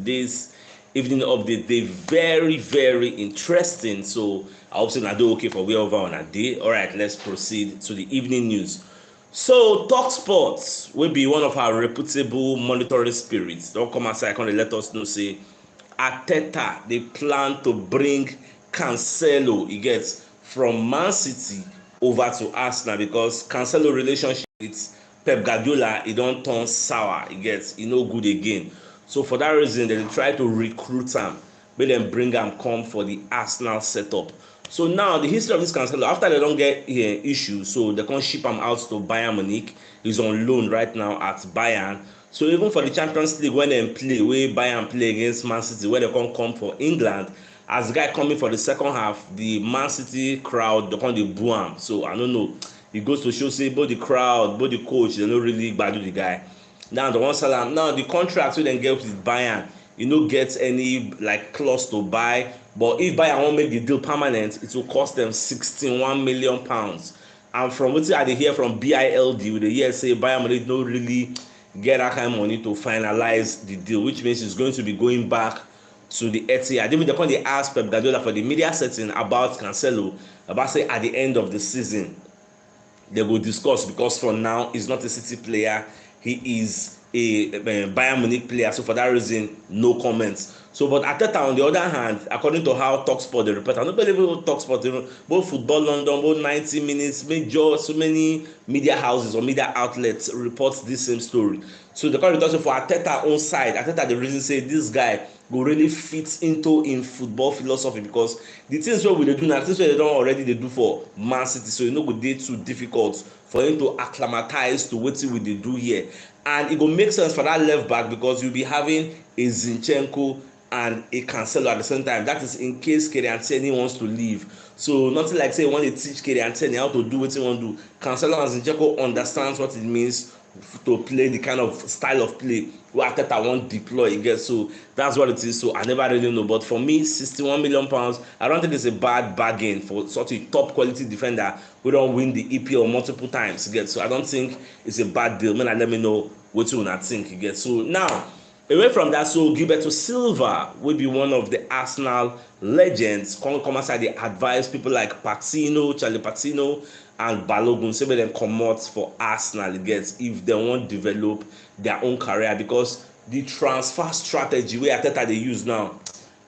this evening update. They very interesting. So I hope so na do okay for wherever on a day. All right, let's proceed to the evening news. So talk sports will be one of our reputable monitoring spirits. Don't come outside and let us know say ARTETA they plan to bring Cancelo he gets from Man City over to Arsenal because Cancelo relationship with Pep Guardiola e don turn sour e get e no good again. So for that reason dem dey try to recruit am make dem bring am come for the Arsenal setup. So now the history of this Cancelo after they don get issue so they come ship am out to Bayern Munich. He's on loan right now at Bayern. So even for the Champions League when dem play wey Bayern play against Man City wey dem come for England, as the guy coming for the second half the Man City crowd dey come dey boo am. So I no know, e goes to show say both the crowd both the coach dem no really gbadu the guy. Now dem wan sell am. Now the contract wey dem get with Bayern e no get any like clause to buy, but if Bayern wan make the deal permanent it will cost them 61 million pounds. And from wetin I dey hear from BILD we dey hear say Bayern Munich no really get that kind of money to finalize the deal, which means it's going to be going back to the Etihad. Even they come dey ask Pep Guardiola for the media setting about Cancelo, about say at the end of the season they go discuss, because for now he's not a City player, he is a Bayern Munich player, so for that reason no comments. So but ARTETA on the other hand, according to how TalkSport dey report, I no believe TalkSport, both Football London, both 90 Minutes, major so many media houses or media outlets report this same story. So the current also for ARTETA own side, ARTETA the reason say this guy go really fit into in football philosophy, because the things wey we dey do na things wey they don already dey do for Man City, so e no go dey too difficult for him to acclimatize to wetin we dey do here. And it go make sense for that left back because you'll be having a Zinchenko and a Cancelo at the same time. That is in case Kylian wants to leave. So nothing like say you want to teach Kylian how to do what you want to do. Cancelo and Zinchenko understands what it means to play the kind of style of play where Arteta won't deploy again. So that's what it is. So I never really know. But for me, 61 million pounds, I don't think it's a bad bargain for such a top quality defender who don't win the EPL multiple times again. So I don't think it's a bad deal. Man, let me know what you think again. So now, away from that, so Gilberto Silva will be one of the Arsenal legends. Come aside, they advise people like Patino, Charlie Patino, and Balogun, say them come out for Arsenal again if they want to develop their own career, because the transfer strategy wey Arteta dey use now,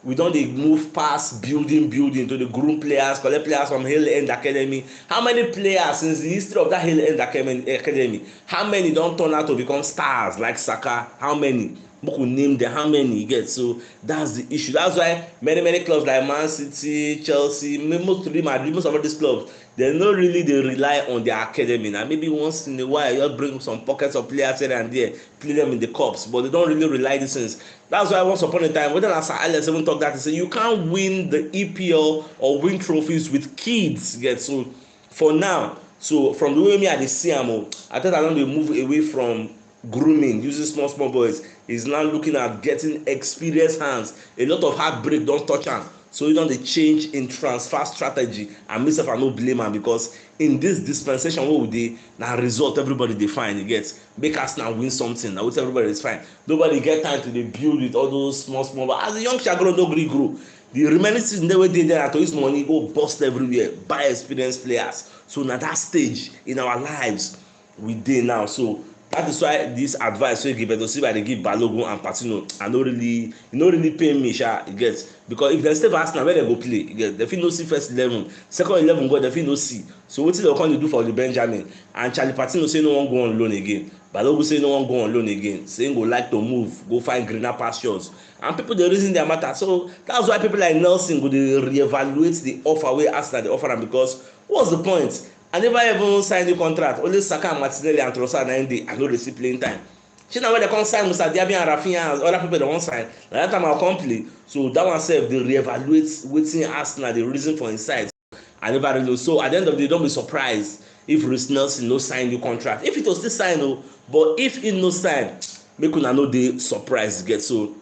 we don dey move past building to the groom players, collect players from Hill End Academy. How many players since the history of that Hill End Academy, how many don turn out to become stars like Saka? How many? Who could name them? How many you get? So that's the issue. That's why many clubs like Man City, Chelsea, most of all these clubs, they no really they rely on their academy. Now maybe once in a while you bring some pockets of players here and there, play them in the cups, but they don't really rely these things. That's why once upon a time, when Sir Alex even talk that, he say you can't win the EPL or win trophies with kids. Get so for now. So from the way me I dey see am, I thought I don dey move away from grooming using small boys. He's now looking at getting experienced hands. A lot of heartbreak don't touch am, so you don dey change in transfer strategy. And myself I no blame am, because in this dispensation wey we dey, na result everybody dey find. You get make Arsenal win something, na wetin everybody is fine. Nobody get time to dey build with all those small but as the young chagro no gree grow, the remaining season wey dey there na to use money go bust everywhere, buy experienced players. So na that stage in our lives we dey now. So that is why this advice wey Gilberto Silva dey give Balogun and Patino, I no really pay me sha, you get, because if dem stay for Arsenal, where dem go play? You get, dem fit no see first 11, second 11 go, dem fit no see. So wetin dem come dey do for the Benjamin? And Charlie Patino say no wan go on loan again. Balogun say no wan go on loan again, say him go like to move, go find greener pastures. And people dey reason their matter. So that's why people like Nelson go dey reevaluate the offer wey Arsenal dey offer am, because what's the point? I never even signed the contract. Only Saka and Martinelli and Trossard na dey. I no receive playing time. Shey na when they come sign Musa Diaby and Rafinha and other people dey wan sign, na that time I come play. So that one sef dey reevaluate wetin Arsenal dey reason for inside. I never really know. So at the end of the day, don't be surprised if Reece Nelson no sign the contract. If it was still sign o, but if he no sign, make una no dey surprised. Get so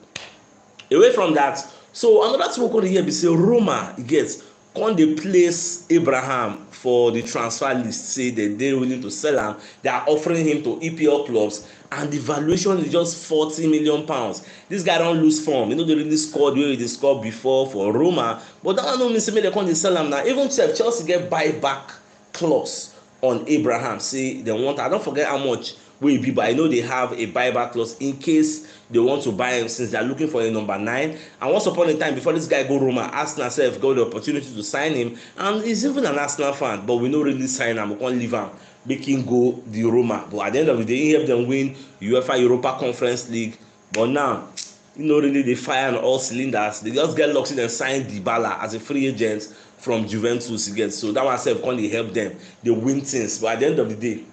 away from that. So another thing we go dey hear be say Roma get come dey place Abraham for the transfer list, say that they willing to sell am. They are offering him to EPL clubs, and the valuation is just 40 million pounds. This guy don lose form. Dey really score the way he scored before for Roma, but that one no mean say make dem come dey sell am now. Even Chelsea get buyback clause on Abraham, say dem want. I don't forget how much wey e be, but I know they have a buyback clause in case they want to buy him, since they are looking for a number 9. And once upon a time, before this guy go Roma, Arsenal sef got the opportunity to sign him, and he's even an Arsenal fan, but we no really sign him. We can't leave him, make him go the Roma. But at the end of the day, he helped them win UEFA Europa Conference League. But now, really they fire on all cylinders. They just get lucky and sign Dybala as a free agent from Juventus again. So that one sef can't help them. They win things. But at the end of the day,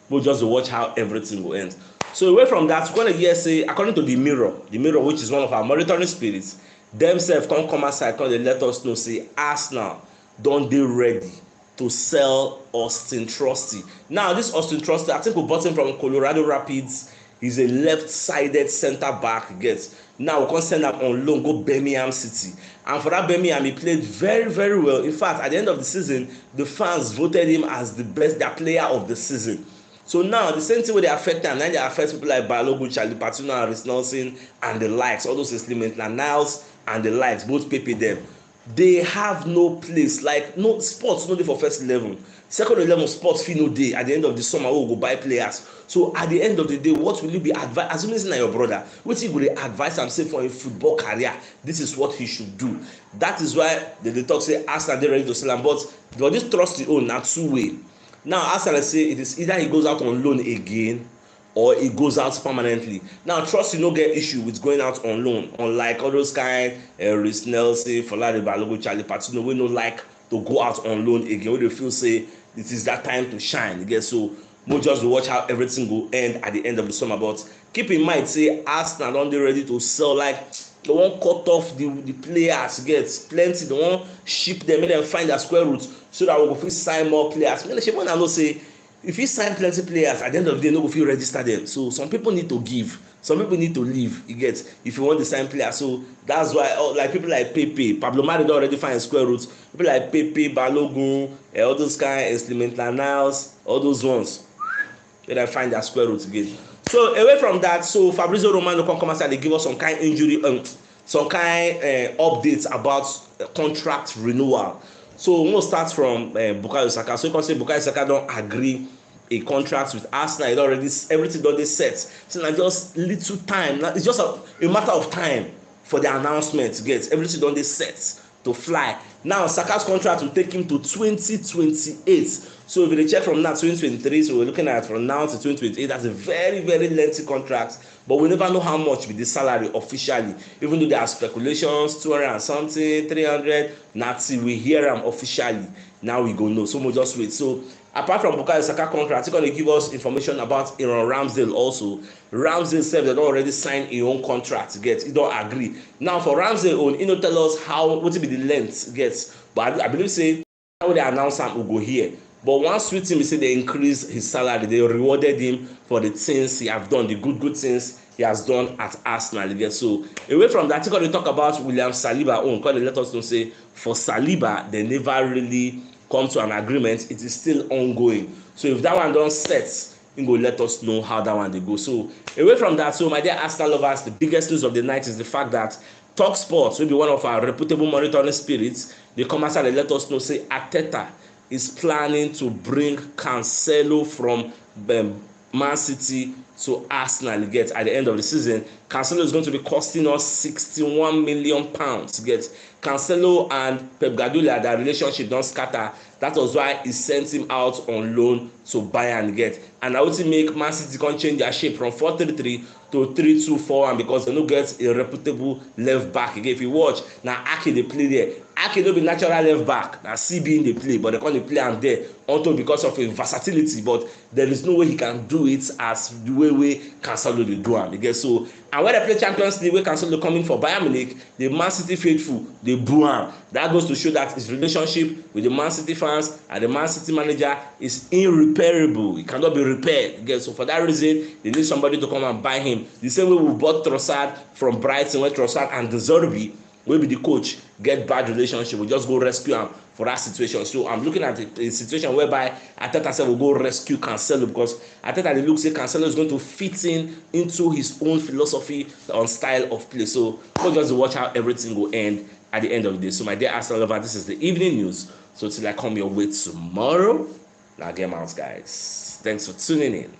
we'll just watch how everything will end. So away from that, we're going to hear say, according to the Mirror, which is one of our monitoring spirits, themselves come outside, they let us know, say Arsenal don dey ready to sell Austin Trusty. Now this Austin Trusty, I think we bought him from Colorado Rapids. He's a left-sided center back. Now we can send him on loan, go Birmingham City. And for that Birmingham, he played very, very well. In fact, at the end of the season, the fans voted him as the best player of the season. So now the same thing wey dey affect am, now they affect people like Balogun, Charlie Patino, and Reece Nelson and the likes, all those Slimane Niles and the likes, both Pepe them. They have no place, like no sports no dey for first 11. Second 11 sports fit no dey at the end of the summer wey we go buy players. So at the end of the day, what will you be advise, assuming say na your brother, wetin you go dey advise am say for a football career, this is what he should do. That is why they talk say Arsenal dey ready to sell am, but this Trusty own na two-way. Now Arsenal say it is either he goes out on loan again or he goes out permanently. Now Trusty no get issue with going out on loan, unlike all those kind Reece Nelson, Folari Balogun, Charlie Patino, wey no like to go out on loan again, wey dey feel say it is that time to shine again. So we'll just watch how everything go end at the end of the summer. But keep in mind, say Arsenal don dey ready to sell, like they wan cut off the players, get plenty, they wan ship them, make them find their square root, so that we go fit sign more players. Shey I know say if you sign plenty players, at the end of the day, no go fit register them. So some people need to give, some people need to leave. You get, if you want to sign players. So that's why like people like Pepe, Pablo Mari don already find square roots. People like Pepe, Balogun, all those kind, Slimane Niles, all those ones, they find their square roots again. So away from that, so Fabrizio Romano come outside, they give us some kind injury, some kind updates about contract renewal. So we will start from Bukayo Saka. So you can say Bukayo Saka don't agree a contract with Arsenal. It already, everything already set. So now just little time. Now it's just a matter of time for the announcement to get everything done. They set to fly. Now Saka's contract will take him to 2028. So if you check from now 2023, so we're looking at from now to 2028. That's a very, very lengthy contract. But we never know how much with the salary officially. Even though there are speculations, 200 and something, 300, not till we hear them officially. Now we go know. So we'll just wait. So apart from Bukayo Saka contract, it's going to give us information about Aaron Ramsdale also. Ramsdale said they don't already sign his own contract. He don't agree. Now for Ramsdale own, he don't tell us how, what will be the length gets. But I believe say how they announce him will go here. But once with him, he said they increased his salary. They rewarded him for the things he have done, the good things he has done at Arsenal again. So away from that, they talk about William Saliba own. Because they let us know say for Saliba, they never really come to an agreement. It is still ongoing. So if that one don't set, he go let us know how that one they go. So away from that, so my dear Arsenal lovers, the biggest news of the night is the fact that Talk Sports will be one of our reputable monitoring spirits. They come outside and let us know say ARTETA is planning to bring Cancelo from Man City to Arsenal. Get at the end of the season, Cancelo is going to be costing us 61 million pounds. Get Cancelo and Pep Guardiola, their relationship don't scatter. That was why he sent him out on loan to Bayern. Get and I would make Man City can change their shape from 4-3-3 to 3-2-4-1 because they no get a reputable left back again. If you watch now, Ake they play there. Ake no be natural left back. Now CB in the play, but they can't play am there until because of his versatility. But there is no way he can do it as the way Cancelo dey do am again. So and when they play Champions League, where Cancelo coming for Bayern Munich, the Man City faithful they boo am. That goes to show that his relationship with the Man City fans and the Man City manager is irreparable. It cannot be repaired again. So for that reason, they need somebody to come and buy him. The same way we bought Trossard from Brighton, where Trossard and De Zerbi wey be the coach get bad relationship, we just go rescue am for that situation. So I'm looking at a situation whereby ARTETA sef will go rescue Cancelo, because ARTETA dey look say Cancelo is going to fit in into his own philosophy on style of play. So we'll just watch how everything go end at the end of the day. So my dear Arsenal lover, this is the evening news. So till I come your way tomorrow, now get out, guys. Thanks for tuning in.